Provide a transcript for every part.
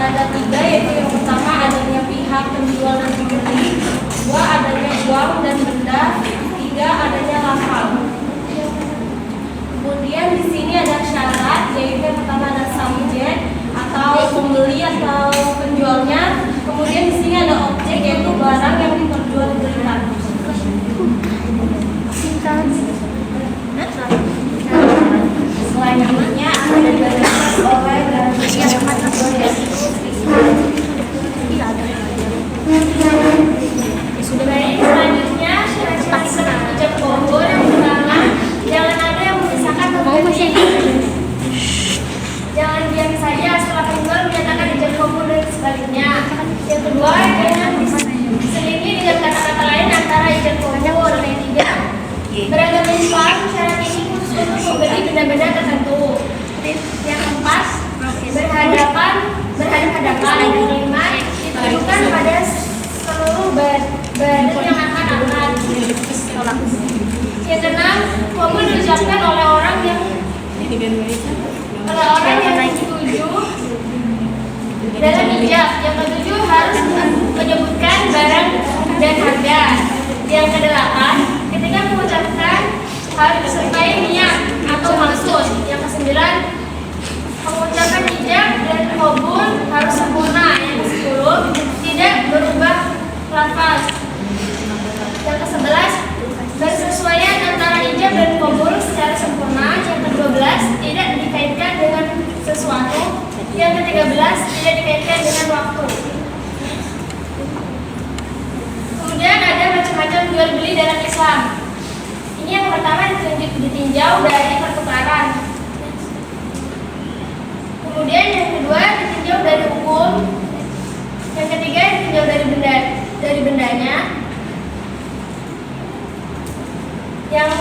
Ada 3, yaitu yang pertama adanya pihak penjual dan pembeli, 2 adanya uang dan benda, 3 adanya lafal. Kemudian di sini ada syarat, yaitu yang pertama ada subjek atau pembeli atau penjualnya. Kemudian di sini ada objek, yaitu barang yang diperjualbelikan. Selanjutnya ada diajarkan oleh garansi yang baik. Selanjutnya syarat-syarat ijab kabul. Yang pertama, jangan ada yang memisahkan pembeli. Jangan diam saja setelah penjual menyatakan ijab kabul dan sebaliknya. Yang kedua, jangan diselingi dengan kata-kata lain antara ijab kabul. Yang ketiga, beragam Islam syarat ini khusus untuk membeli benda-benda tertentu. Yang keempat, berhadapan. Yang kelima, ditujukan pada seluruh badan yang akan angkat. Yang keenam, kabul diucapkan oleh orang yang setuju dalam ijab. Yang ketujuh, harus menyebutkan barang dan harga. Yang kedelapan, ketika mengucapkan harus disertai niat atau maksud. Yang kesembilan, pengucapan ijab dan kabul harus sempurna. Yang ke-10, tidak berubah lafaz. Yang ke-11, bersesuaian antara ijab dan kabul secara sempurna. Yang ke-12, tidak dikaitkan dengan sesuatu. Yang ke-13, tidak dikaitkan dengan waktu. Kemudian ada macam-macam jual beli dalam Islam. Ini yang pertama ditinjau dari pertukaran. Kemudian yang kedua ditinjau dari hukum. Yang ketiga ditinjau dari bendanya. Yang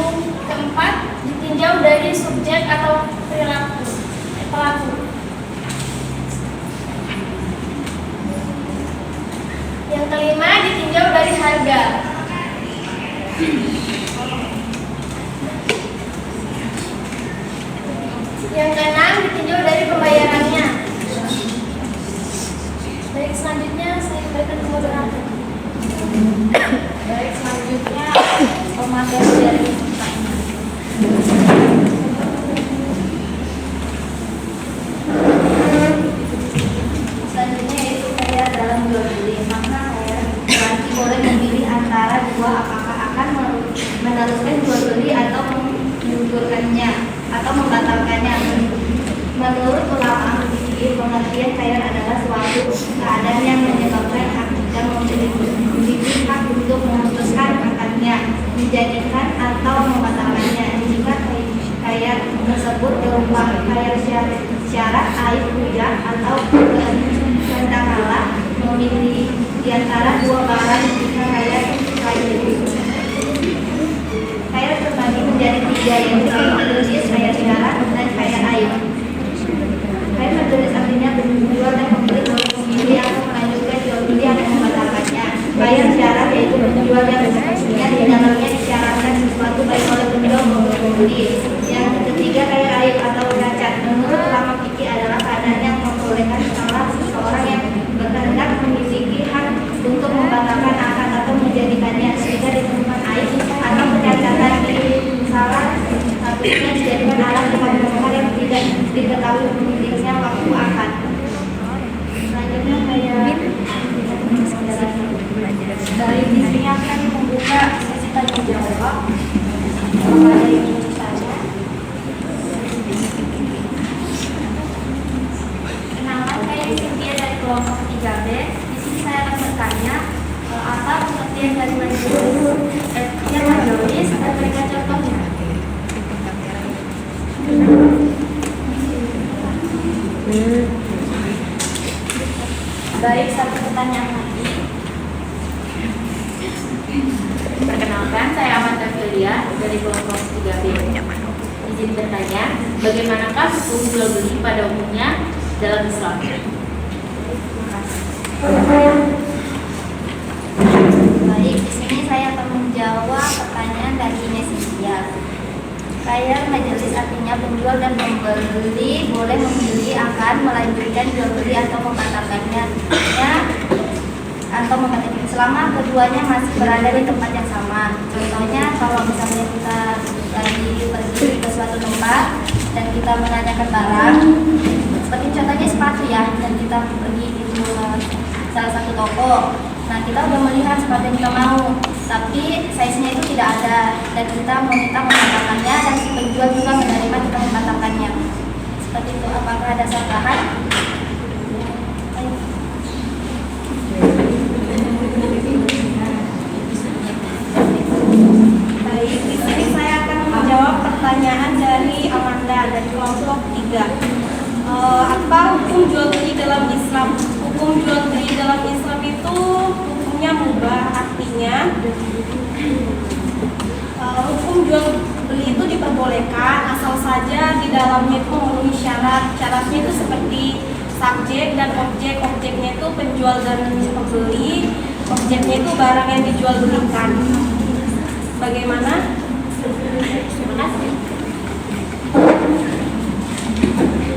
keempat ditinjau dari subjek atau pelaku. Yang kelima ditinjau dari harga. Yang keenam ditinjau dari pembayarannya. Baik, selanjutnya saya berikan ke moderator. Baik, selanjutnya pemateri dari pertanyaan. Selanjutnya yaitu kaya dalam jual beli. Maka kaya nanti boleh memilih antara dua, apakah akan meneruskan jual beli atau menggugurkannya atau membatalkannya. Menurut ulama fikih, pengertian kaya adalah suatu keadaan yang menyebabkan hak yang memiliki hak untuk memutuskan akadnya, menjadikan atau membatalkannya. Jika kaya tersebut berupa kaya syarat, aib, hujah atau katakanlah memilih di antara dua barang. Jika kaya terbagi menjadi 3, yaitu kaya majelis, kaya syarat, dan kaya aib. Kaya majelis artinya penjual dan pembeli boleh memilih atau melanjutkan jual beli atau membatalkannya. Kaya syarat yaitu penjual yang seharusnya di dalamnya disyaratkan sesuatu baik oleh penjual maupun pembeli. Yang ketiga kaya aib atau cacat. Menurut ulama fikih adalah keadaan yang membolehkan salah seseorang yang berkehendak memiliki hak untuk membatalkan akad atau menjadikannya sehingga ditemukan aib atau kecacatan di salah satunya dijadikan alat kepada perkara yang tidak diketahui pemiliknya waktu akad. Selanjutnya kaya dari di sini akan membuka sesi tanya jawab. Dari ini saja. Kenalan, saya Cynthia dari kelompok 3B. Di sini saya akan bertanya apa pengertian dari majelis dan berikan contohnya. Baik, satu pertanyaan lagi. Perkenalkan, saya Amanda Filia dari kelompok 3B. Izin bertanya, bagaimanakah hukum jual beli pada umumnya dalam Islam? Baik, di sini saya akan menjawab pertanyaan dari Ines India. Kaya majelis artinya Selanjutnya penjual dan pembeli boleh memilih akan melanjutkan jual beli atau membatalkannya selama keduanya masih berada di tempat yang sama. Contohnya kalau misalnya kita lagi pergi ke suatu tempat dan kita menanyakan barang, seperti contohnya sepatu ya, dan kita pergi ke salah satu toko. Nah, kita udah melihat sepatu yang kita mau, tapi size-nya itu tidak ada dan kita meminta membatalkannya dan si penjual juga menerima kita membatalkannya. Seperti itu. Apakah ada kesalahan? Baik, di sini saya akan menjawab pertanyaan dari Amanda dari kelompok 3. Apa hukum jual beli dalam Islam? Hukum jual beli dalam Islam itu hukumnya mubah, artinya hukum jual beli itu diperbolehkan asal saja di dalamnya itu memenuhi syarat. Syaratnya itu seperti subjek dan objek. Objeknya itu penjual dan pembeli. Objeknya itu barang yang dijual belikan. Bagaimana? Terima kasih.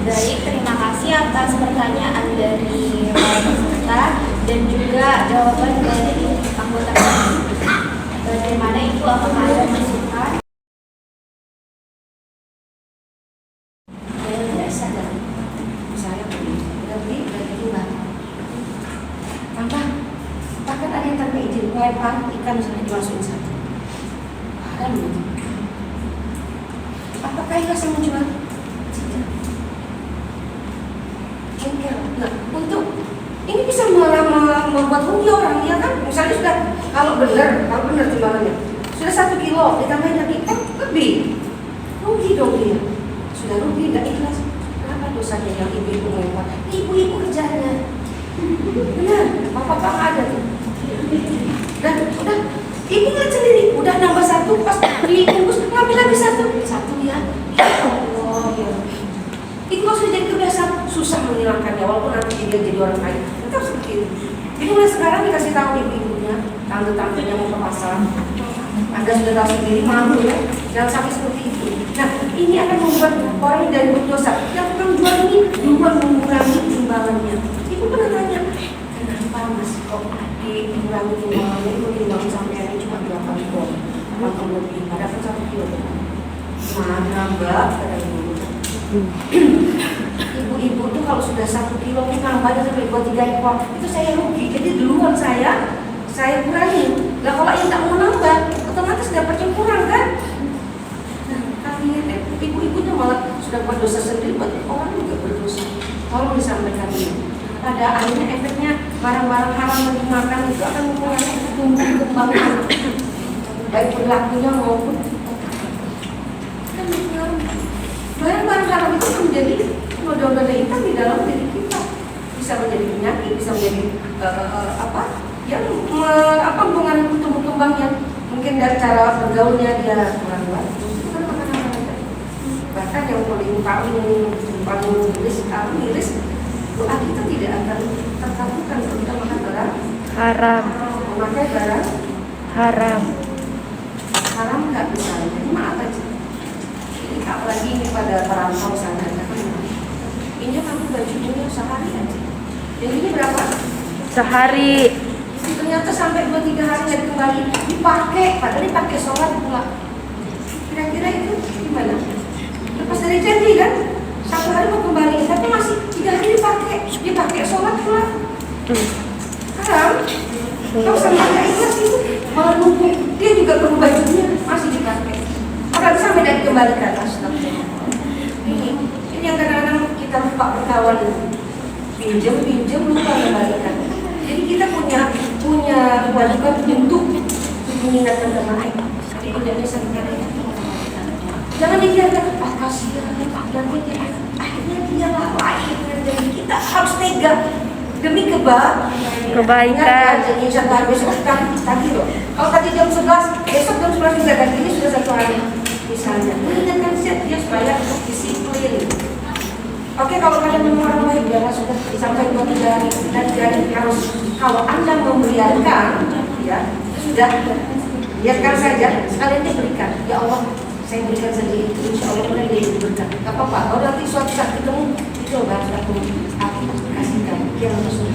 Baik, terima kasih atas pertanyaan dari peserta dan juga jawaban dari anggota kami. Bagaimana itu, apakah ada masukan? Saya tidak sadar. Saya berarti gimana? Tanpa bahkan ada yang tanpa izin melempar ikan misalnya dimasukin satu. Kan begitu. Apakah ikhlas menjual? Tidak. Jengkel. Nah, untuk ini bisa membuat rugi orang, ya kan? Misalnya sudah kalau benar timbangannya sudah 1 kilo ditambahin lagi kan lebih rugi dong dia. Sudah rugi nggak ikhlas. Kenapa dosanya yang ibu-ibu melempar? Ibu-ibu kerjanya. Benar, bapak ada tuh. Dan udah ibu ngeliat sendiri, udah nambah 1 pas dibungkus ngambil lagi 1 ya. Oh ya. Itu kalau sudah jadi kebiasaan susah menghilangkannya walaupun nanti dia jadi orang kaya. Tetap seperti itu. Jadi mulai sekarang dikasih tahu ibu-ibunya, tante-tantenya mau ke pasar. Anda sudah tahu sendiri malu ya, jangan sampai seperti itu. Nah, ini akan membuat orang dari berdosa. Yang tukang jual ini duluan mengurangi timbangannya. Ibu pernah tanya, kenapa mas kok dikurangi timbangannya? Ibu timbang sampai ini cuma 8 kilo, 8 lebih, ada 1 kilo. Mana mbak? Kata ibu. Ibu-ibu tuh kalau sudah 1 kilo nambahnya sampai 2-3 ekor, itu saya rugi. Jadi duluan saya kurangi. Lah kalau yang tak mau nambah, otomatis dapatnya kurang kan? Nah, kalian ibu-ibunya malah sudah buat dosa sendiri, buat orang juga berdosa. Tolong disampaikan ini. Pada akhirnya efeknya barang-barang haram yang dimakan itu akan mengurangi tumbuh kembang anak, baik perilakunya maupun kan berpengaruh. Barang-barang haram itu menjadi noda-noda hitam di dalam diri kita, bisa menjadi penyakit, bisa menjadi mengaruhi tumbuh kembangnya. Mungkin dari cara bergaulnya dia kurang baik. Bukan makanan-makanan. Bahkan yang paling miris, doa kita tidak akan terkabulkan kalau kita makan barang Haram. memakai barang Haram. haram nggak bisa. Jadi maaf aja. Ini apalagi ini pada perantau sana, pinjam aku bajunya sehari aja. Jadi ini berapa? Sehari. Ternyata sampai 2-3 hari nggak kembali dipakai, padahal dipakai sholat pula. Kira-kira itu gimana? Lepas dari janji kan? 1 hari mau kembali, tapi masih 3 hari dipakai sholat pula. Haram. Kalau sama nggak ikhlas itu malah numpuk. Dia juga perlu bajunya masih dipakai. Orang sampai dan kembalikan. Ini yang kadang-kadang kita lupa berkawan, pinjam lupa kembalikan. Jadi kita punya kewajiban untuk mengingatkan teman lain. Jadi pinjamnya seringkali jangan dibiarkan, kasihan, nanti dia akhirnya dia lalai. Jadi kita harus tega demi Kebaikan. Jadi satu besok tadi loh. Kalau tadi jam 11, besok jam 11 juga dan ini sudah 1 hari. Misalnya, mengingatkan dia supaya disiplin. Oke, kalau kalian memang orang baik, biarlah sudah sampai 2-3 hari dan jadi harus. Kalau Anda membiarkan, ya sudah biarkan saja. Sekalian diberikan. Ya Allah, saya berikan saja itu, insya Allah mulai dia berkat. Gak apa-apa, kalau nanti suatu saat ketemu, coba aku kasihkan yang langsung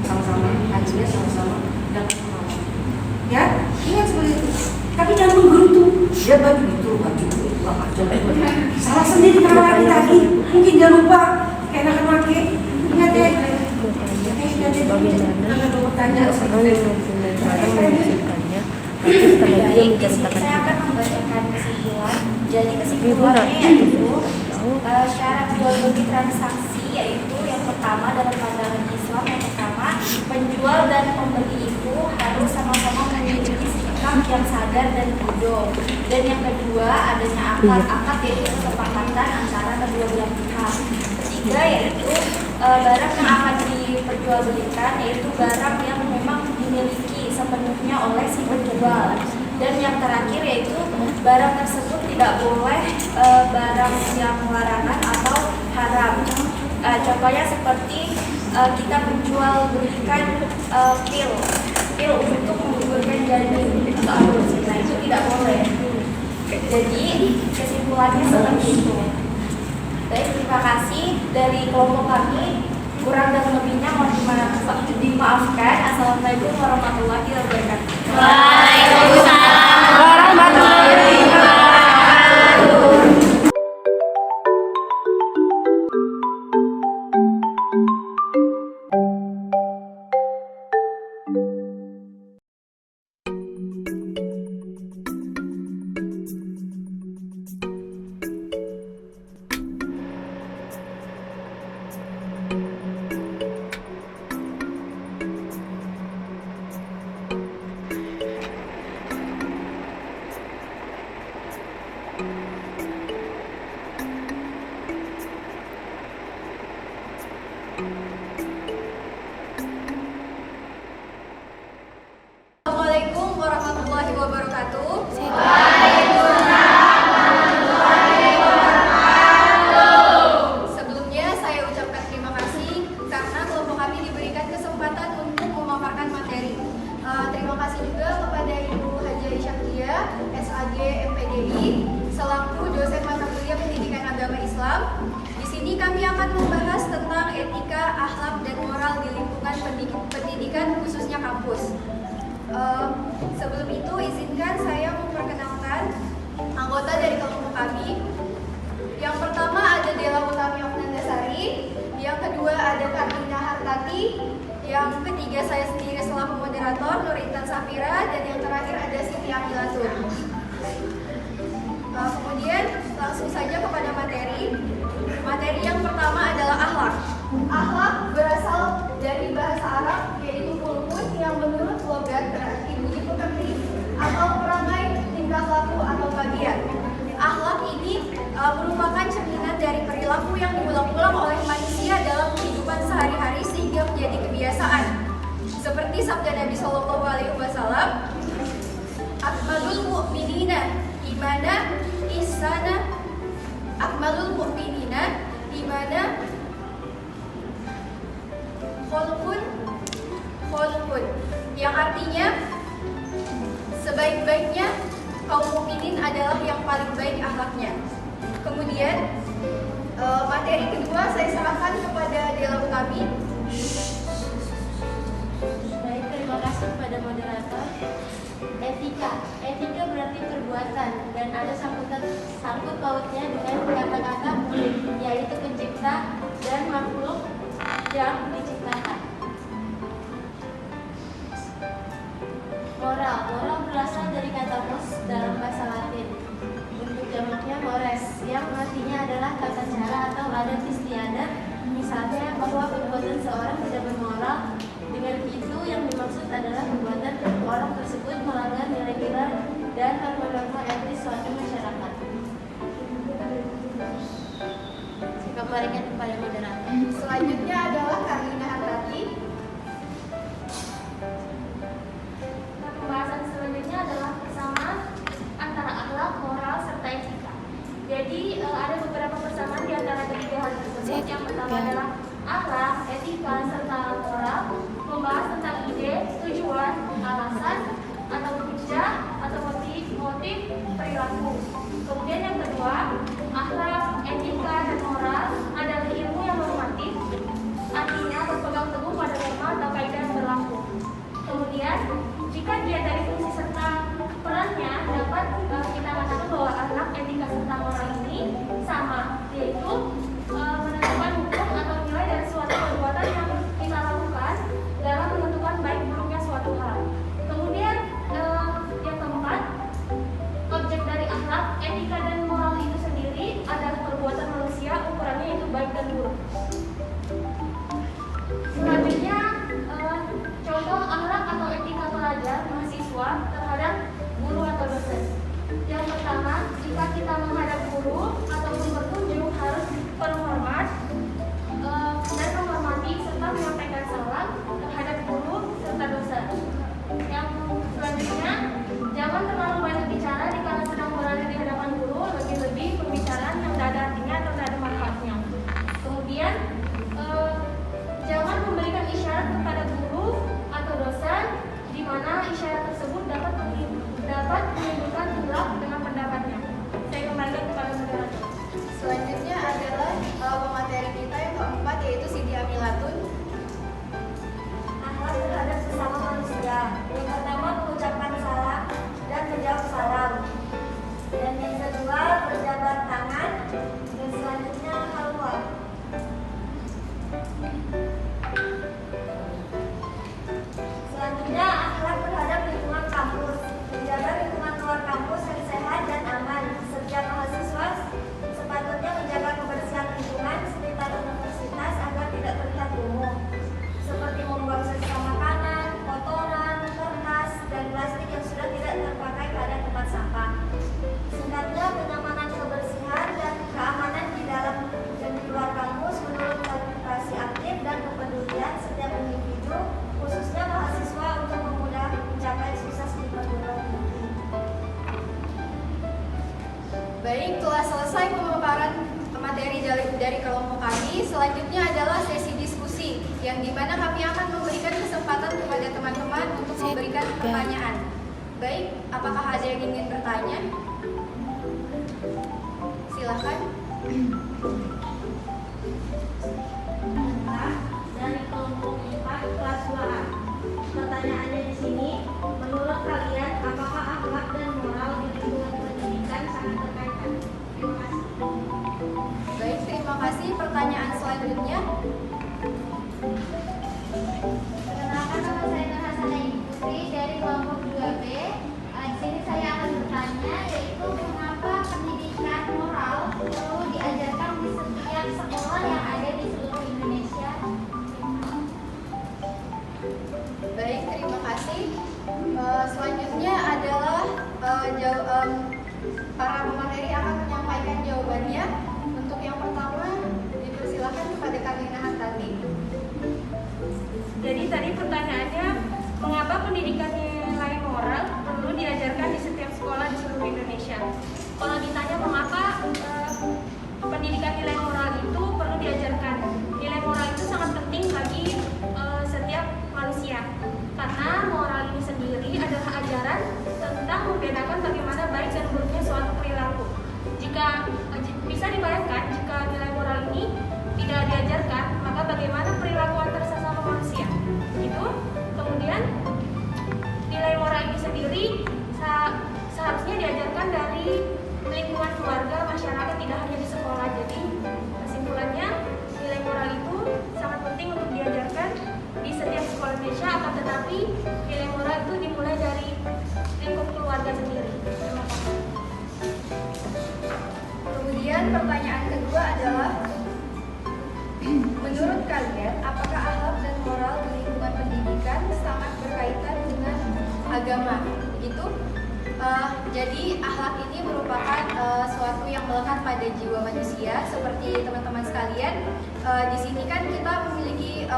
sama-sama, hajinya sama-sama dapat pengalaman. Ya, ingat seperti itu. Tapi jangan menggerutu. Dia baju itu apa coba. Salah sendiri kalau lagi tadi, mungkin dia lupa keenakan pakai. Ingat deh. Jangan lupa tanya. Baik, di sini saya akan membacakan kesimpulan. Jadi kesimpulannya yaitu syarat jual beli transaksi yaitu yang pertama dalam pandangan Islam yang pertama penjual dan pembeli itu harus sama-sama memiliki sikap yang sadar dan bodoh. Dan yang kedua adanya akad yaitu kesepakatan antara kedua belah pihak. Ketiga yaitu barang yang akan diperjualbelikan yaitu barang yang memang dimiliki sepenuhnya oleh si penjual. Dan yang terakhir yaitu barang tersebut tidak boleh barang yang larangan atau haram. Contohnya seperti kita menjual belikan pil untuk menggugurkan janin atau aborsi, nah itu tidak boleh. Jadi kesimpulannya seperti itu. Baik, terima kasih dari kelompok kami. Kurang dan lebihnya mohon dimaafkan. Assalamualaikum warahmatullahi wabarakatuh. Waalaikumsalam warahmatullahi wabarakatuh. Assalamualaikum warahmatullahi wabarakatuh. Sebelumnya saya ucapkan terima kasih karena kelompok kami diberikan kesempatan untuk memaparkan materi. Terima kasih juga kepada Ibu Haji Syaklia, SAG MPDI, selaku dosen mata kuliah Pendidikan Agama Islam. Di sini kami akan membahas tentang etika, akhlak, dan moral di lingkungan pendidikan khususnya kampus. Sebelum itu izinkan saya memperkenalkan anggota dari kelompok kami. Yang pertama ada Dela Utami Oknandasari, yang kedua ada Karina Hartati, yang ketiga saya sendiri selaku moderator Nur Intan Safira, dan yang terakhir ada Siti Amilatun. Kemudian langsung saja kepada materi. Materi yang pertama adalah akhlak. Akhlak berasal dari bahasa Arab yaitu khulqun yang menurut logat berarti budi pekerti atau perangai, tingkah laku atau tabiat. Akhlak ini merupakan cerminan dari perilaku yang diulang-ulang oleh manusia dalam kehidupan sehari-hari sehingga menjadi kebiasaan. Seperti sabda Nabi Shallallahu Alaihi Wasallam, "Akmalul mu'minina imana ihsana, akmalul mu'minina imana khulqun," yang artinya sebaik-baiknya kaum mukminin adalah yang paling baik akhlaknya. Kemudian materi kedua saya serahkan kepada Dela Utami. Baik, terima kasih kepada moderator. Etika berarti perbuatan dan ada sangkut pautnya dengan kata-kata yaitu pencipta dan makhluk yang diciptakan. Moral berasal dari kata mos dalam bahasa Latin. Bentuk jamaknya mores, yang artinya adalah tata cara atau adat istiadat. Misalnya bahwa perbuatan seorang tidak bermoral. Dengan itu yang dimaksud adalah perbuatan orang tersebut melanggar nilai-nilai dan norma-norma etis suatu masyarakat. Sikap meringan kepada moderator. Selanjutnya adalah Karina Hartati. Pembahasan selanjutnya adalah persamaan antara akhlak, moral, serta etika. Jadi ada beberapa persamaan di antara ketiga hal tersebut. Yang pertama adalah akhlak, etika, serta moral. Membahas tentang ide, tujuan, alasan, atau hujah, atau motif perilaku. selanjutnya adalah sesi diskusi, yang dimana kami akan memberikan kesempatan kepada teman-teman untuk memberikan pertanyaan. Baik, apakah ada yang ingin bertanya? Silakan. Dari kelompok 4 kelas 2A. Pertanyaannya di sini, menurut kalian apakah akhlak dan moral di lingkungan pendidikan sangat terkaitan? Terima kasih. Baik, terima kasih. Pertanyaan selanjutnya. Perkenalkan, nama saya Nur Hasanah Ibu Putri dari kelompok 2B. Di sini saya akan bertanya, yaitu mengapa pendidikan moral perlu diajarkan di setiap sekolah yang ada di seluruh Indonesia? Baik, terima kasih. Selanjutnya adalah para pemateri akan menyampaikan jawabannya. Untuk yang pertama, dipersilakan kepada Karina Hartati. Jadi tadi pertanyaannya, mengapa pendidikan nilai moral perlu diajarkan di setiap sekolah di seluruh Indonesia? Kalau ditanya mengapa pendidikan nilai moral itu perlu diajarkan, nilai moral itu sangat penting bagi setiap manusia. Karena moral ini sendiri adalah ajaran tentang membedakan bagaimana baik dan buruknya suatu perilaku. Jika bisa dibayangkan, jika nilai moral ini tidak diajarkan, maka bagaimana perilaku antar sesama manusia? Itu. Kemudian nilai moral ini sendiri seharusnya diajarkan dari lingkungan keluarga, masyarakat, tidak hanya di sekolah. Jadi kesimpulannya, nilai moral itu sangat penting untuk diajarkan di setiap sekolah Indonesia, akan tetapi nilai moral itu dimulai dari lingkup keluarga sendiri. Terima kasih. Kemudian pertanyaan kedua adalah, menurut kalian apakah akhlak dan moral di lingkungan pendidikan sangat berkaitan dengan agama? Begitu? Jadi akhlak ini merupakan suatu yang melekat pada jiwa manusia. Seperti teman-teman sekalian, di sini kan kita memiliki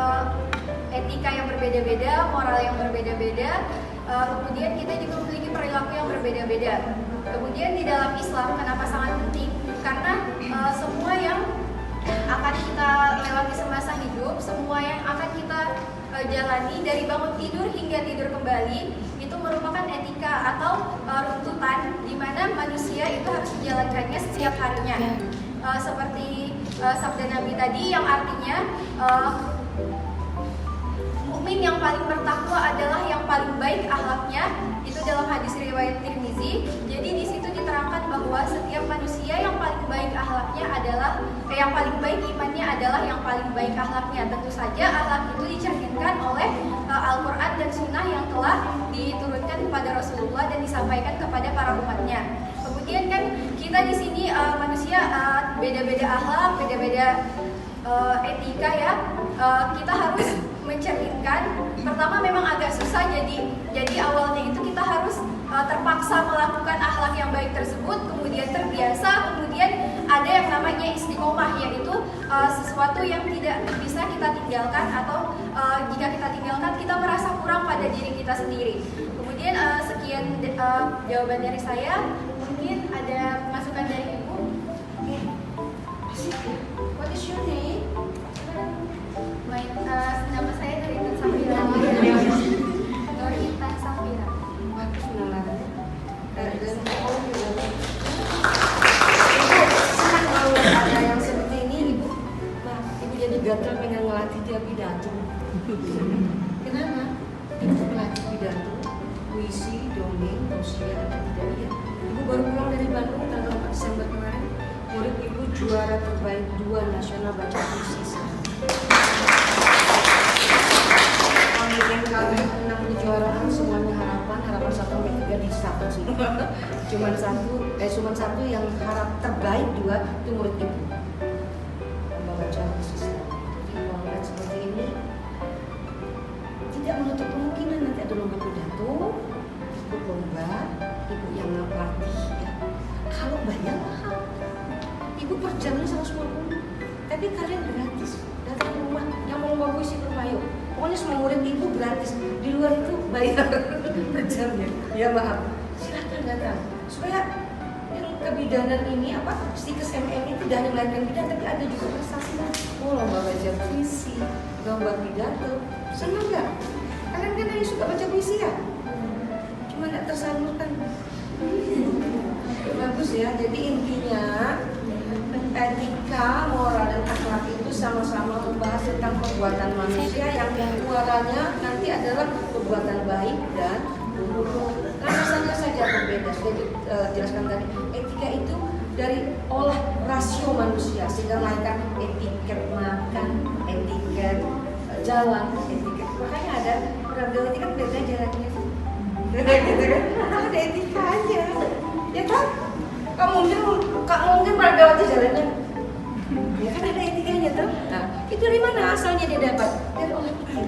etika yang berbeda-beda, moral yang berbeda-beda. Kemudian kita juga memiliki perilaku yang berbeda-beda. Kemudian di dalam Islam, kenapa sangat penting? Karena semua yang akan kita lewati semasa hidup, semua yang akan kita jalani dari bangun tidur hingga tidur kembali, itu merupakan etika atau runtutan di mana manusia itu harus menjalankannya setiap harinya. Seperti sabda Nabi tadi yang artinya mukmin yang paling bertakwa adalah yang paling baik akhlaknya, itu dalam hadis riwayat Tirmizi. Jadi di situ diterangkan bahwa setiap manusia yang paling baik akhlaknya adalah yang paling baik imannya adalah yang paling baik akhlaknya. Tentu saja akhlak itu dicerminkan oleh Al-Quran dan Sunnah yang telah diturunkan kepada Rasulullah dan disampaikan kepada para umatnya. Kemudian kan kita di sini manusia beda-beda akhlak, beda-beda etika ya. Kita harus mencerminkan. Pertama memang agak susah, jadi awalnya itu kita harus terpaksa melakukan akhlak yang baik tersebut, kemudian terbiasa, kemudian ada yang namanya istiqomah, yaitu sesuatu yang tidak bisa kita tinggalkan atau jika kita tinggalkan kita merasa kurang pada diri kita sendiri. Kemudian sekian jawaban dari saya. Mungkin ada masukan dari Ibu. What is your name? Nama saya Norita Safira. Norita Safira. Bagus kenalannya. Dan sekolah juga. Ibu senang kalau ada yang seperti ini, Ibu. Nah, Ibu jadi gatel pengen ngelatih dia pidato. Kenapa? Ibu melatih pidato, puisi, dongeng, tausiah, atau tidak ya? Ibu baru pulang dari Bandung tanggal 4 Desember kemarin. Murid Ibu juara terbaik 2 nasional baca puisi. Yang kali 6 kejuaraan semuanya harapan 1 sampai 3 di satu semua. Cuma satu yang harap terbaik 2 itu murid Ibu. Membaca puisi. Jadi kalau lihat seperti ini tidak menutup kemungkinan nanti ada lomba pidato, ikut lomba, Ibu yang ngelatih ya. Kalau bayar mahal, Ibu per jamnya 150, tapi kalian gratis. Datang ke rumah, yang mau lomba puisi ke rumah yuk. Pokoknya semua murid Ibu gratis. Di luar itu bayar per jamnya. Ya maaf, silakan datang supaya yang kebidanan ini Stikes MM itu tidak hanya melahirkan bidan, tapi ada juga prestasi. Lomba baca puisi, lomba pidato. Senang nggak? Kalian kan yang suka baca puisi ya? Cuma nggak tersalurkan. Bagus ya. Jadi intinya etika, moral dan akhlak itu sama-sama membahas tentang perbuatan manusia yang muaranya nanti adalah perbuatan baik dan buruk. Rasanya saja berbeda. Sudah dijelaskan tadi. Etika itu dari olah rasio manusia sehingga melahirkan etiket makan, etiket jalan, etiket. Makanya ada peragama etika beda jalannya. Gitu kan? Ada etika aja. Ya kan? Kamu mungkin peragama jalannya. Ya kan ada etikanya tuh. Nah, itu dari mana asalnya dia dapat? Dari olah pikir.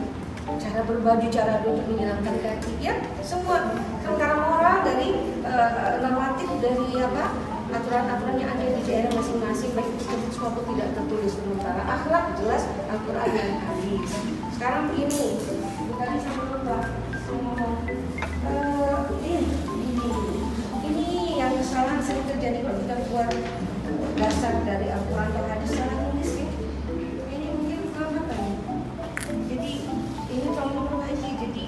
Cara berbaju, cara duduk, menyenangkan kaki, ya semua antara moral dari normatif dari aturan-aturan yang ada di daerah masing-masing, baik itu tertulis maupun tidak tertulis. Sementara akhlak jelas Al-Quran dan hadis. Sekarang begini, bukan sampai lupa ngomong ini yang kesalahan sering terjadi kalau kita buat dasar dari Al-Quran atau hadis salah nulis ya. Ini mungkin kelambatan. Jadi ini tolong memperbaiki. Jadi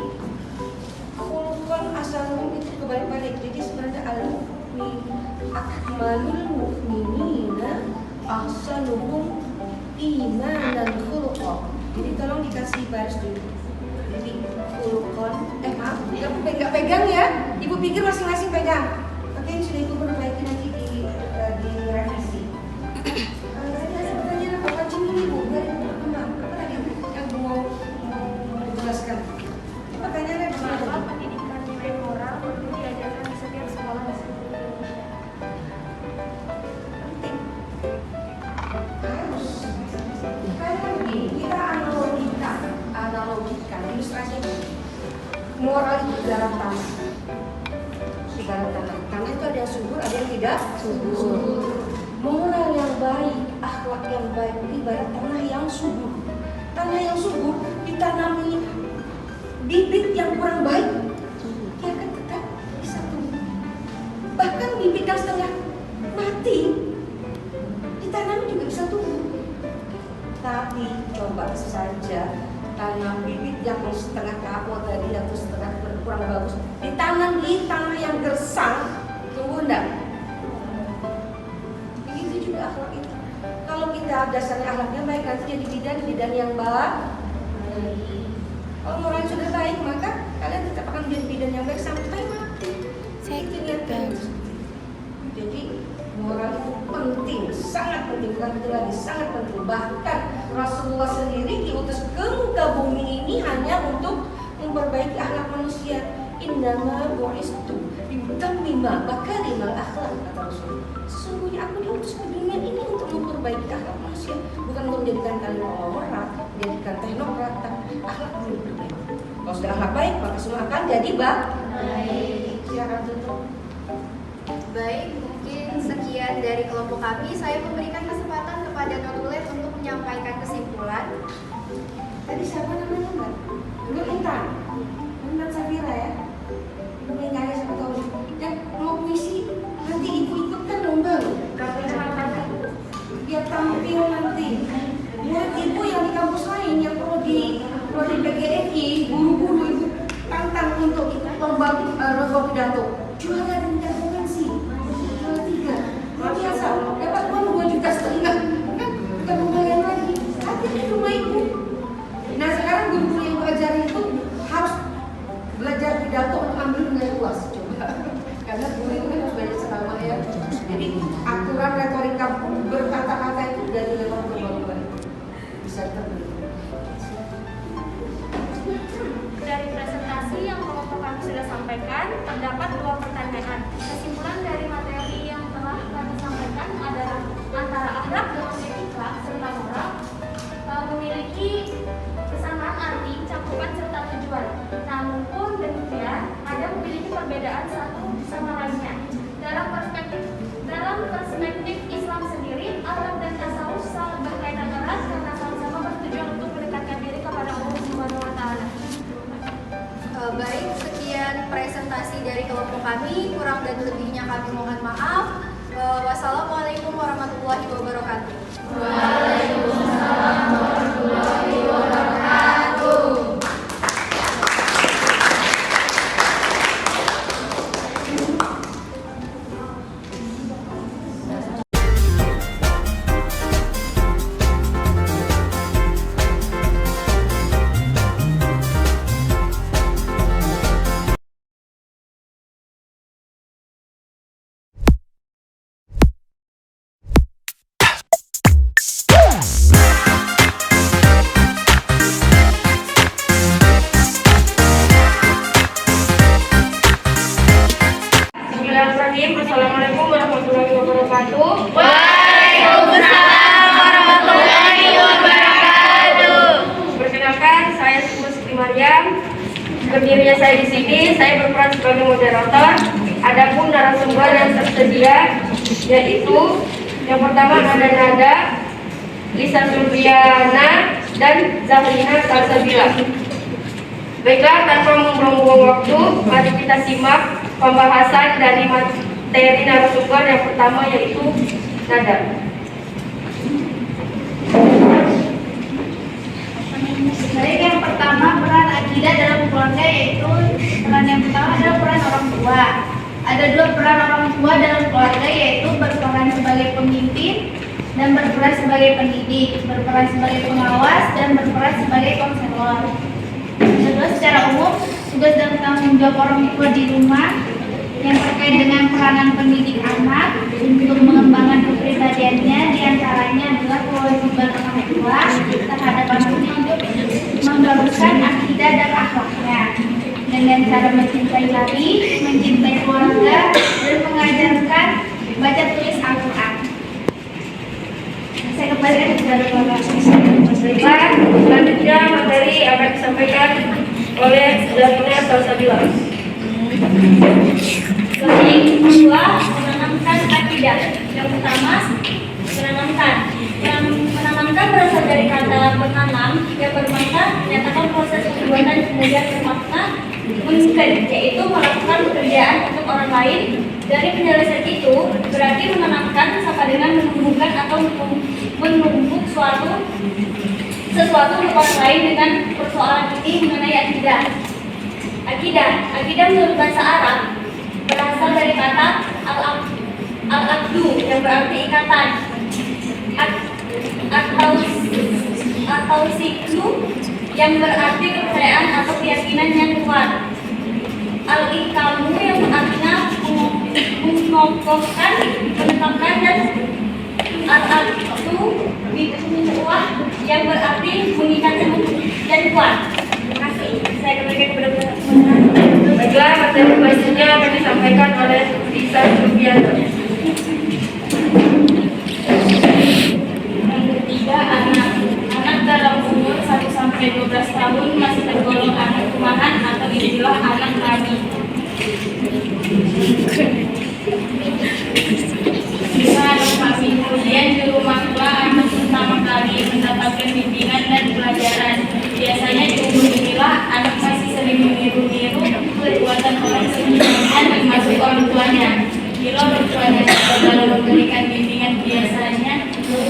khulqan asalnya itu kebalik-balik. Jadi sebenarnya akmalul mu'minina ahsanuhum imanan khulqan. Jadi tolong dikasih baris dulu. Jadi khulqan, maaf, nggak pegang ya. Ibu pikir masing-masing pegang. Oke, ini sudah ibu perbaiki nanti di revisi. Tadi ada pertanyaan apa? Cium ibu dari apa tadi yang mau jelaskan? Pertanyaannya Mengapa pendidikan nilai moral perlu diajarkan di setiap sekolah di seluruh Indonesia? penting. Harus. Karena begini, kita analogikan, ilustrasi moral itu dalam tanah. Dalam tanah. Tanah itu ada yang subur, ada yang tidak subur. Moral yang baik, akhlak yang baik itu ibarat tanah yang subur. Tanah yang subur ditanami bibit yang kurang baik, dia akan tetap bisa tumbuh. Bahkan bibit yang setengah mati ditanami juga bisa tumbuh. Tapi coba saja tanam bibit yang setengah kapok tadi atau setengah kurang bagus, ditanam di tanah yang gersang, tumbuh enggak? Begitu juga akhlak itu. Kalau kita dasarnya akhlaknya baik, nanti jadi bidan yang baik. Kalau moralnya sudah baik, maka kalian tetap akan menjadi bidan yang baik sampai mati. Itu niatkan. Jadi moral itu penting, sangat penting, bukan itu lagi, sangat penting. Bahkan Rasulullah sendiri diutus ke muka bumi ini hanya untuk memperbaiki akhlak manusia. Innama bu'istu bitammima makarimal akhlak, kata Rasul. Sesungguhnya aku diutus ke dunia ini untuk memperbaiki akhlak manusia, bukan untuk menjadikan kalian orang, menjadikan teknokrat. Akhlak dulu berbaik. Kalau sudah akhlak baik, maka semua akan jadi baik. Silakan tutup. Baik, mungkin sekian dari kelompok kami. Saya memberikan kesempatan kepada Notulet untuk menyampaikan kesimpulan. Tadi siapa namanya Mbak? Dulu Intan Safira ya. Ibu nyanyi siapa tahu. Dan mau puisi nanti ibu ikutkan lomba loh. Biar tampil nanti. Buat ibu yang di kampus lain yang prodi PGRI, guru-guru ibu tantang untuk lomba pidato. Juara dan gabungan sih. Juara 3. Luar biasa. Dapat uang 2,5 juta. Kan bukan lumayan lagi. Ada di rumah ibu. Nah sekarang guru-guru yang ibu ajari itu harus belajar pidato ambil nilai luas. Coba. Karena guru itu kan harus belajar selama ya. Jadi aturan retorika berkata-kata itu dari level ke bawah bisa terbeli. Dari presentasi yang kelompok kami sudah sampaikan, terdapat 2 pertanyaan. Kesimpulan dari materi yang telah kami sampaikan adalah antara akhlak dengan etika serta moral memiliki kesamaan arti, cakupan serta tujuan. Namun pun demikian, ada memiliki perbedaan satu sama lainnya. Dalam perspektif Islam sendiri, akhlak dan tasawuf sangat berkaitan erat karena sama-sama bertujuan untuk mendekatkan diri kepada Allah Subhanahu wa Ta'ala. Baik, sekian presentasi dari kelompok kami. Kurang dan lebihnya kami mohon maaf. Wassalamualaikum warahmatullahi wabarakatuh. Bismillahirrahmanirrahim. Assalamualaikum warahmatullahi wabarakatuh. Waalaikumsalam warahmatullahi wabarakatuh. Perkenalkan, saya Siti Maryam. Berdirinya saya di sini, saya berperan sebagai moderator. Adapun narasumber yang tersedia yaitu yang pertama ada Nada, Lisa Surbiana, dan Zahrina Salsabila. Baiklah, tanpa membuang-buang waktu, mari kita simak pembahasan dari materi narasumber yang pertama yaitu Nada. Baik, yang pertama peran akidah dalam keluarga, yaitu peran yang pertama adalah peran orang tua. Ada dua peran orang tua dalam keluarga, yaitu berperan sebagai pemimpin dan berperan sebagai pendidik, berperan sebagai pengawas dan berperan sebagai konselor. Kedua, secara umum tugas dan tanggung jawab orang tua di rumah yang terkait dengan peranan pendidik anak untuk mengembangkan kepribadiannya, diantaranya adalah kewajiban orang tua terhadap anaknya untuk membaguskan akidah dan akhlaknya dengan cara mencintai Nabi, mencintai keluarga, dan mengajarkan baca tulis Al-Quran. Saya kembalikan kepada Bapak. Baiklah, selanjutnya materi akan disampaikan oleh Zahrina Salsabila. Yang kedua, menanamkan akidah. Yang pertama, menanamkan. Yang menanamkan berasal dari kata menanam, yang bermakna menyatakan proses pembuatan kemudian bermakna mungkin, yaitu melakukan pekerjaan untuk orang lain. Dari penjelasan itu, berarti menanamkan sama dengan menumbuhkan atau menumbuk sesuatu untuk orang lain. Dengan persoalan ini mengenai akidah. Akidah menurut bahasa Arab berasal dari kata al-aqdu yang berarti ikatan, atau siklu yang berarti kepercayaan atau keyakinan yang kuat. Al-ikamu yang artinya mengokohkan, menetapkan, dan al-aqdu kuat yang berarti mengikat dan kuat. Terima kasih. Saya kembalikan kepada Baiklah, materi selanjutnya akan disampaikan oleh Lisa Surbiana. Yang ketiga, anak dalam umur 1-12 tahun masih tergolong anak rumahan atau istilah anak kami. Jika anak kami kemudian di rumah tua, anak pertama kali mendapatkan bimbingan dan pelajaran. Biasanya di umur inilah anak masih sering meniru-niru perbuatan orang sebelumnya, termasuk orang tuanya. Bila orang tuanya dalam memberikan bimbingan biasanya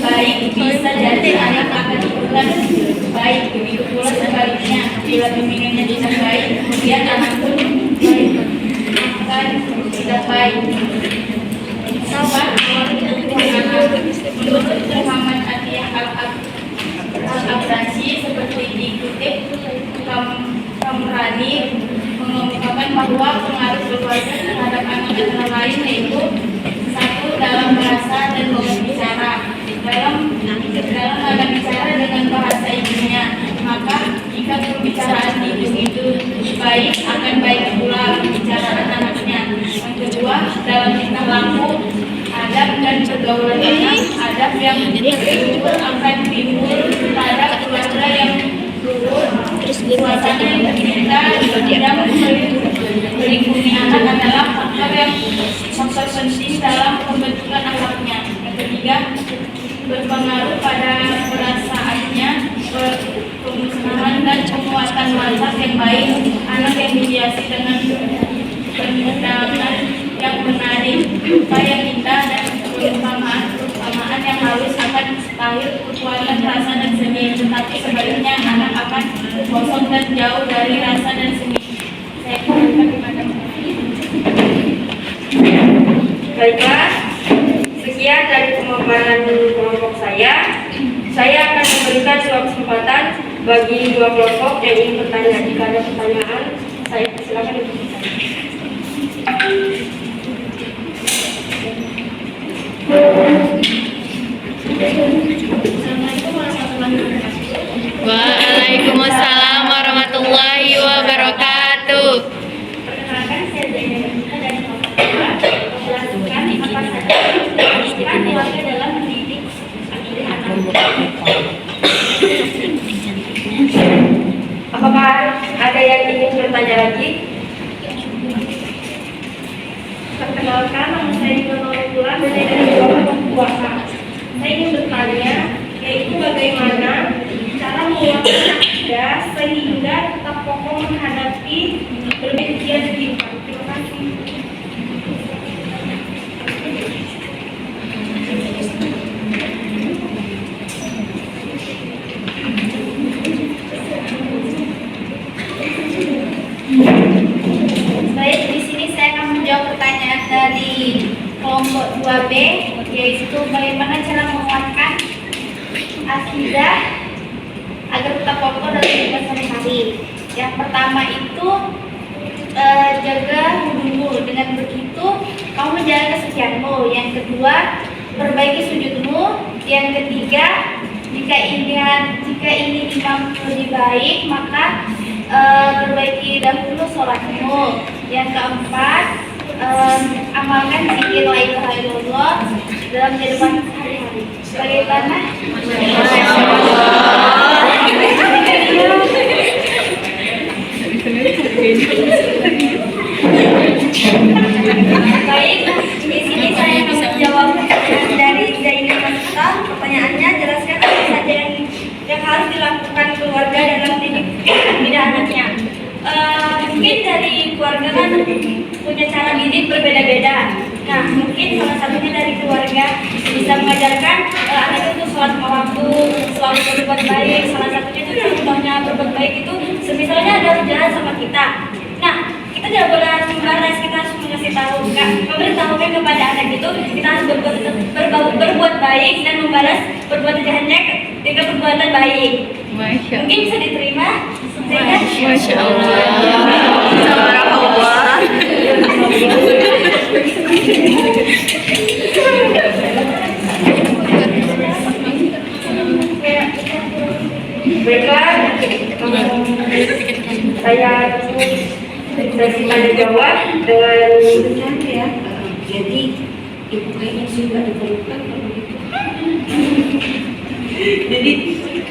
baik, bisa jadi anak akan ikutan baik. Begitu pula sebaliknya, bila bimbingannya tidak baik, kemudian anak pun akan tidak baik. Sahabat, menurut Muhammad Atiyah Al-Abrasi seperti dikutip Kamrani mengungkapkan bahwa pengaruh keluarga terhadap anak antara lain yaitu satu, dalam bahasa dan logat bicara. Dalam logat bicara dengan bahasa ibunya, maka jika pembicaraan ibu itu baik, akan baik pula pembicaraan anaknya. Yang kedua, dalam tingkah laku, adab dan pergaulan anak, adab yang timbul akan timbul pada keluarga yang luhur. Suasana yang tercipta dalam melingkungi anak adalah faktor penting dalam pembentukan akhlaknya. Yang ketiga, berpengaruh pada perasaannya, kemusnahan dan penguatan mazhab yang baik. Anak yang dihiasi dengan pendidikan yang menarik, upaya kita dan lahir kekuatan rasa dan seni, tetapi sebaliknya anak akan kosong dan jauh dari rasa dan seni. Saya kembalikan kepada Baiklah, sekian dari pemaparan kelompok saya. Saya akan memberikan suatu kesempatan bagi dua kelompok yang ingin bertanya. Jika ada pertanyaan, saya silakan untuk Waalaikumsalam warahmatullahi wabarakatuh. Perkenalkan, saya Zainal dari kelompok 2 menjelaskan apa saja yang dilakukan keluarga dalam mendidik anak. Apakah ada yang ingin bertanya lagi? Perkenalkan, nama saya Nurul dan saya dari kelompok puasa. Saya ingin bertanya, yaitu bagaimana cara menguatkan akidah sehingga tetap kokoh menghadapi berbagai ujian kehidupan. Terima kasih. Baik, di sini saya akan menjawab pertanyaan dari kelompok 2B, yaitu bagaimana cara menguatkan akidah agar tetap kokoh dalam kehidupan sehari-hari. Yang pertama itu jaga wudhumu, dengan begitu kamu menjaga kesucianmu. Yang kedua, perbaiki sujudmu. Yang ketiga, jika ingin imam lebih baik, maka perbaiki dahulu sholatmu. Yang keempat, amalkan zikir la ilaha illallah dalam kehidupan sehari-hari. Bagaimana? Baik, di sini saya akan menjawab pertanyaan dari Zainal Masita. Pertanyaannya, jelaskan apa saja yang harus dilakukan keluarga dalam mendidik anaknya. Mungkin dari keluarga kan punya cara didik berbeda-beda. Nah, mungkin salah satunya dari keluarga bisa mengajarkan anak itu sholat lima waktu, selalu berbuat baik. Salah satunya itu contohnya berbuat baik itu, misalnya ada orang jalan sama kita. Nah, kita tidak boleh membalas, kita harus mengasih tahu, memberitahukan kepada anak itu kita harus berbuat baik dan membalas perbuatan jahatnya dengan perbuatan baik. Mungkin bisa diterima. Masya Allah. Baiklah, saya sesi tanya jawab dengan Bercanda ya. Jadi ibu kayaknya sudah diperlukan kalau begitu. Jadi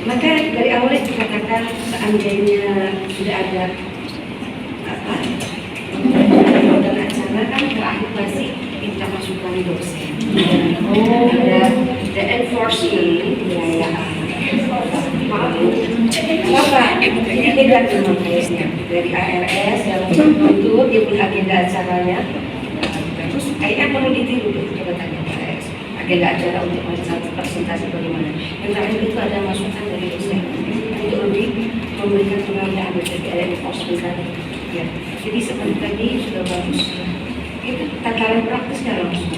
maka dari awal dikatakan seandainya sudah ada apa dan acara kan terakhir pasti minta masukan dosen. Ada enforcement ya. Maaf, kenapa? Ini beda dengan kayaknya dari ARS yang itu dia punya agenda acaranya. Terus kayaknya perlu ditiru deh, coba tanya ARS. Agenda acara untuk presentasi bagaimana. Yang terakhir itu ada masukan dari dosen untuk lebih memberikan pengalaman dari ada enforcement tadi. Ya, jadi seperti tadi sudah bagus. Itu tataran praktisnya langsung.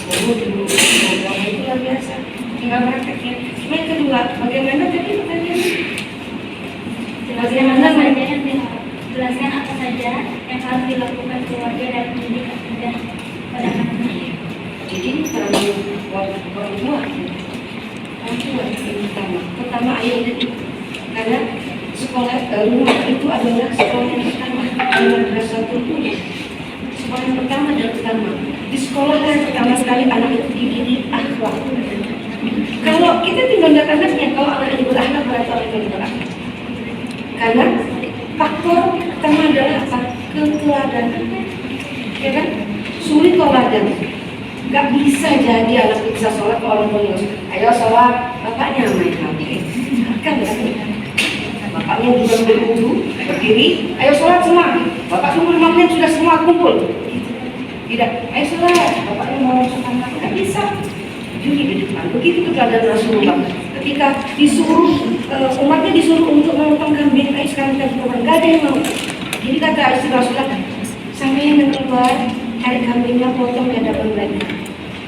Itu luar biasa. Tinggal prakteknya. Yang kedua, bagaimana tadi pertanyaannya? Bagaimana saja jelaskan apa saja yang harus dilakukan keluarga dalam mendidik akidah pada anak-anak. Jadi kalau orang tua yang pertama ayah dan ibu, karena sekolah rumah itu adalah sekolah yang pertama, madrasah itu sekolah yang pertama dan pertama. Di sekolah yang pertama sekali anak itu dididik akhlak. Kalau kita tinggal lihat anaknya, kalau anak itu berakhlak berarti orang itu berakhlak. Karena faktor pertama adalah apa? Keteladanan, ya kan? Sulit teladan. Gak bisa jadi anak itu bisa sholat ke orang tuanya. Ayo sholat, bapaknya main HP. Kan berarti bapaknya juga berwudu, berdiri. Ayo sholat semua. Bapak tunggu 5 menit sudah semua kumpul. Tidak, ayo sholat. Bapaknya mau sholat, gak bisa. berdiri di depan. Begitu keadaan Rasulullah. Ketika disuruh umatnya disuruh untuk memotong kambing, sekarang kita potong, nggak ada yang mau. Jadi kata istri Rasulullah, sampai yang keluar cari kambingnya, potong di hadapan mereka.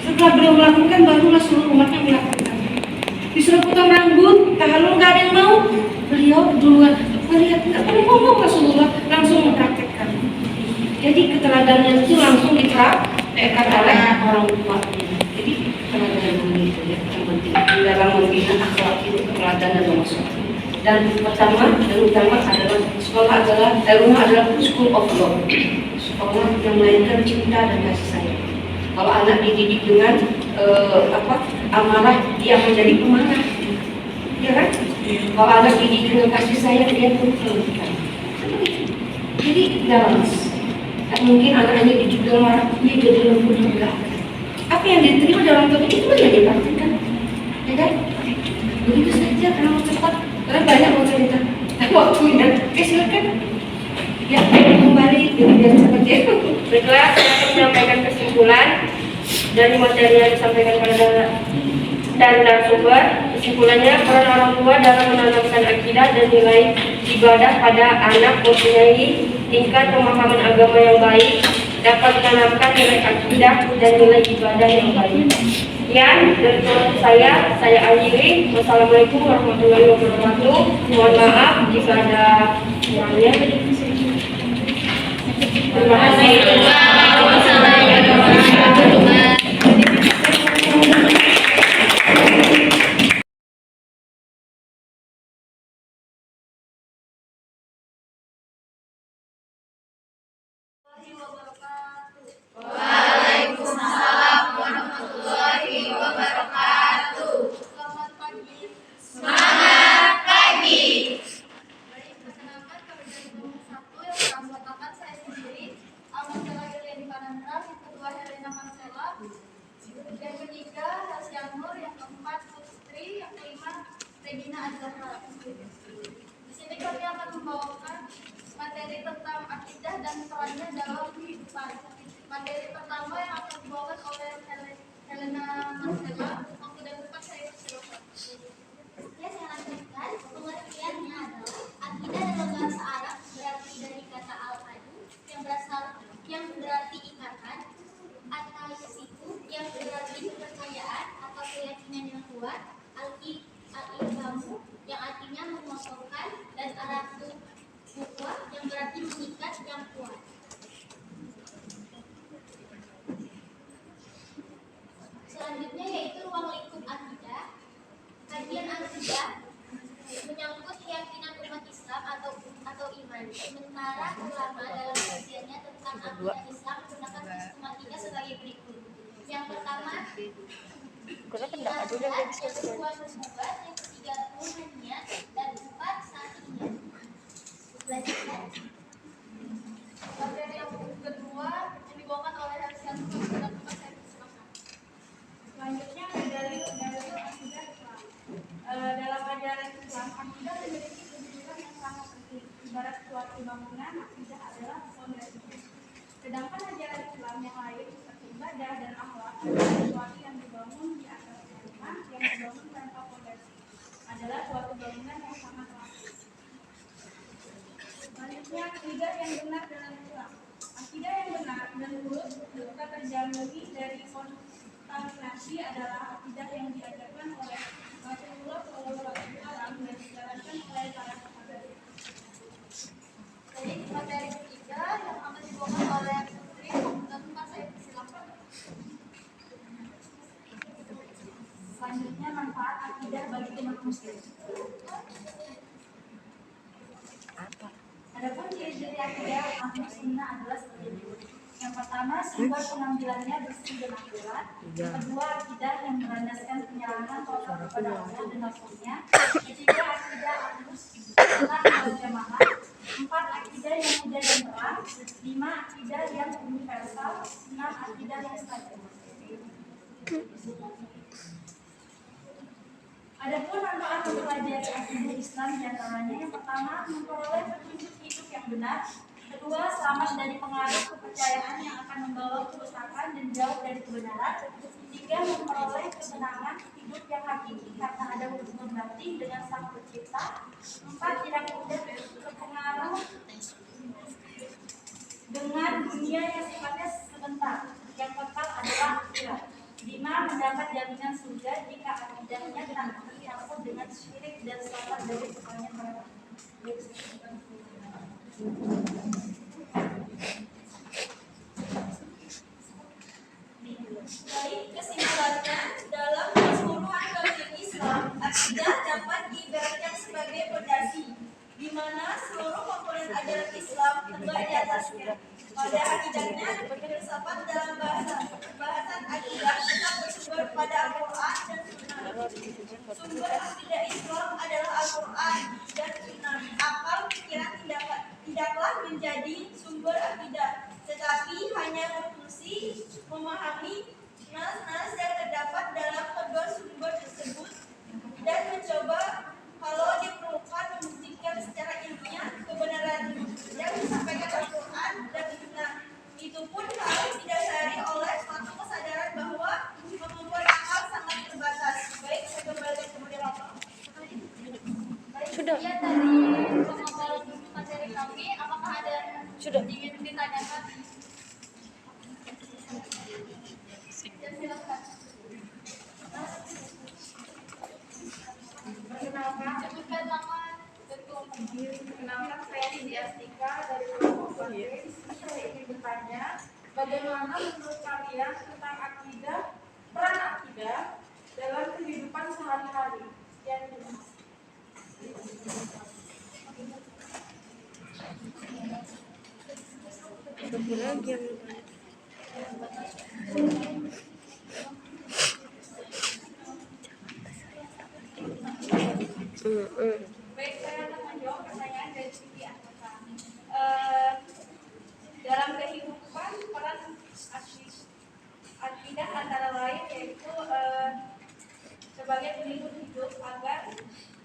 Setelah beliau melakukan, barulah seluruh umatnya melakukan. Disuruh potong rambut, tahalul, nggak ada yang mau. Beliau duluan melihat, nggak perlu ngomong, Rasulullah langsung mempraktekkan. Jadi keteladanan itu langsung dipraktekkan oleh orang tua. Jadi keteladanan itu ya yang penting dalam membina akhlak itu, keteladanan nomor satu. Dan pertama dan utama adalah sekolah adalah rumah adalah school of love, sekolah yang melahirkan cinta dan kasih sayang. Kalau anak dididik dengan amarah, dia akan jadi pemarah, ya kan? Kalau anak dididik dengan kasih sayang, dia pun terlibat. Jadi balance. Tak mungkin anak-anak dididik dengan marah, dia jadi lembut juga. Apa yang diterima dalam topik itu yang dipraktikkan, ya kan? Begitu saja, karena mau cepat, karena banyak mau cerita. Waktunya, silakan. Ya, kembali biar cepat ya. Baiklah, saya akan menyampaikan kesimpulan dari materi yang disampaikan dan narasumber. Kesimpulannya, peran orang tua dalam menanamkan akidah dan nilai ibadah pada anak mempunyai tingkat pemahaman agama yang baik, dapat menanamkan nilai akidah dan nilai ibadah yang baik. Sekian dari saya akhiri. Wassalamualaikum warahmatullahi wabarakatuh. Mohon maaf jika ada kurangnya. Terima kasih. Selamat pagi. Semangat pagi. Baik, perkenalkan kami dari kelompok 1 yang beranggotakan saya sendiri, Amarcella Yuliani Panandra, yang kedua Helena Marcella, yang ketiga Hasyanur, yang keempat Putri, yang kelima Regina Azhara. Di sini kami akan membawakan materi tentang akidah dan perannya dalam kehidupan. Materi pertama yang akan dibawakan oleh Helena Marcella. Waktu dan tempat saya silakan. Ya, saya lanjutkan. Pengertiannya adalah akidah dalam bahasa Arab berarti dari kata al-adu yang berarti ikatan, at-tasiku yang berarti kepercayaan atau keyakinan yang kuat, al-ilhamu yang artinya memotongkan, dan aratu bukuah yang berarti mengikat yang kuat. Selanjutnya yaitu ruang lingkup akidah. Kajian akidah menyangkut keyakinan umat Islam atau iman. Sementara ulama dalam kajiannya tentang akidah Islam menggunakan sistematika sebagai berikut. Yang pertama, yang kedua nubuat, yang ketiga ruhaniat, dan empat syariat. Lanjutkan. Materi yang kedua yang dibawakan oleh Hasyanur dan tempat saya silakan. Selanjutnya dari akidah Islam. Dalam ajaran Islam, akidah memiliki kedudukan yang sangat penting. Ibarat suatu bangunan, akidah adalah fondasi. Sedangkan ajaran Islam yang lain seperti ibadah dan akhlak adalah sesuatu yang dibangun di atas iman, yang dibangun tanpa fondasi. Adalah suatu bangunan yang sangat rapuh. Selanjutnya, akidah yang benar dalam Islam. Akidah yang benar dan lurus serta terjalani dari kontaminasi adalah akidah yang diajarkan oleh Rasulullah SAW dan dijalankan oleh para sahabat. Jadi materi ketiga yang akan dibawakan oleh Putri dan tempat saya silakan. Selanjutnya, manfaat akidah bagi umat muslim. Adapun ciri-ciri akidah Ahlus Sunnah adalah seperti ini. Yang pertama, sifat penampilannya bersih dan akurat. Yang kedua, akidah yang berlandaskan penyerahan total kepada Allah dan Rasulnya. Ketiga, akidah Ahlus Sunnah wal Jamaah. 4, akidah yang mudah dan terang. 5, akidah yang universal. 6, akidah yang stabil. Adapun manfaat mempelajari akidah Islam diantaranya yang pertama memperoleh petunjuk hidup yang benar, Kedua, selamat dari pengaruh kepercayaan yang akan membawa kerusakan dan jauh dari kebenaran. Tiga, memperoleh kesenangan hidup yang hakiki karena ada hubungan batin dengan Sang Pencipta. Empat, tidak mudah terpengaruh dengan dunia yang sifatnya sebentar. Yang kekal adalah akhirat. Lima, mendapat jaminan surga jika akidahnya tak tercampur dengan syirik dan selamat dari kebanyakan mereka. Baik, kesimpulannya, dalam keseluruhan doktrin Islam, akidah dapat diibaratkan sebagai fondasi, di mana seluruh komponen ajaran Islam terbuat di atasnya. Pada hakikatnya, filsafat dalam bahasan akidah tetap bersumber pada Al-Quran dan Sunnah. Sumber akidah Islam adalah Al-Quran dan Sunnah. Akal pikiran tidaklah menjadi sumber akidah, tetapi hanya berfungsi memahami nas-nas yang terdapat dalam kedua sumber tersebut dan mencoba kalau diperlukan membuktikan secara ilmiah kebenaran yang disampaikan Al-Quran dan Sunnah. Itu pun harus didasari oleh suatu kesadaran bahwa kemampuan akal sangat terbatas. Baik, saya kembali ke moderator. Ya, tadi pemaparan materi kami, apakah ada ingin ditanyakan? Ya, silakan. Sebutkan nama ketua. Kenalkan, saya Cindy Astika dari kelompok Bangke. Di sini saya ingin bertanya, bagaimana menurut kalian tentang akidah, peran akidah dalam kehidupan sehari-hari? Sekian, terima kasih. Baik, saya akan menjawab pertanyaan dari Cindy Astika. Dalam kehidupan, peran akidah antara lain yaitu sebagai pelindung hidup agar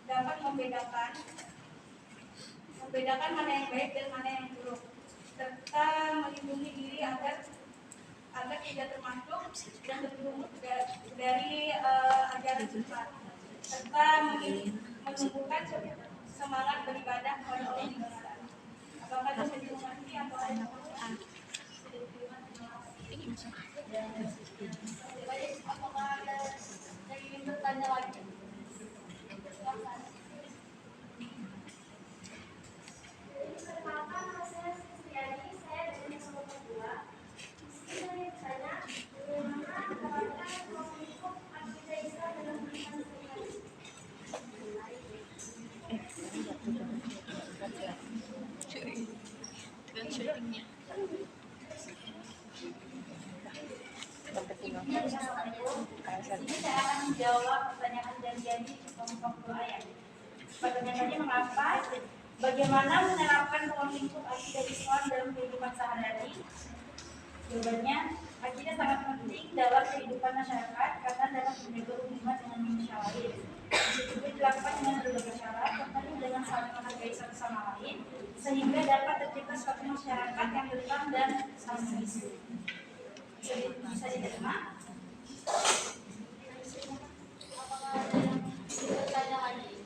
dapat membedakan mana yang baik dan mana yang buruk, serta melindungi diri agar tidak termasuk dan terjerumus dari ajaran sesat, serta menumbuhkan semangat beribadah kepada Allah Subhanahu. Apakah itu menjadi atau ada pertanyaan? Baik, apakah ada yang ingin bertanya lagi? Silakan. Perkenalkan, nama saya Supriyadi, saya dari kelompok 2. Di sini saya bertanya, bagaimana menerapkan prinsip akidah Islam dalam kehidupan sehari-hari? Ini saya akan menjawab pertanyaan dan janji kelompok 2 ya. Pertanyaannya mengapa? Bagaimana menerapkan prinsip akidah Islam dalam kehidupan sehari-hari? Jawabannya, akidah sangat penting dalam kehidupan masyarakat karena dapat menjaga hubungan dengan manusia lain. Itu dilakukan dengan berbagai cara, tentunya dengan saling menghargai satu sama lain, sehingga dapat tercipta suatu masyarakat yang tentram dan saling mengisi. Bisa diterima? Apakah ada yang ingin bertanya lagi?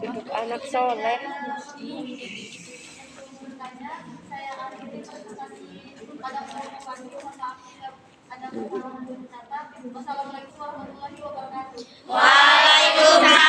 Untuk anak soleh. Saya akhiri presentasi pada pertemuan ini. Mohon maaf jika ada kesalahan dan kata. Wassalamualaikum warahmatullahi wabarakatuh. Waalaikumsalam.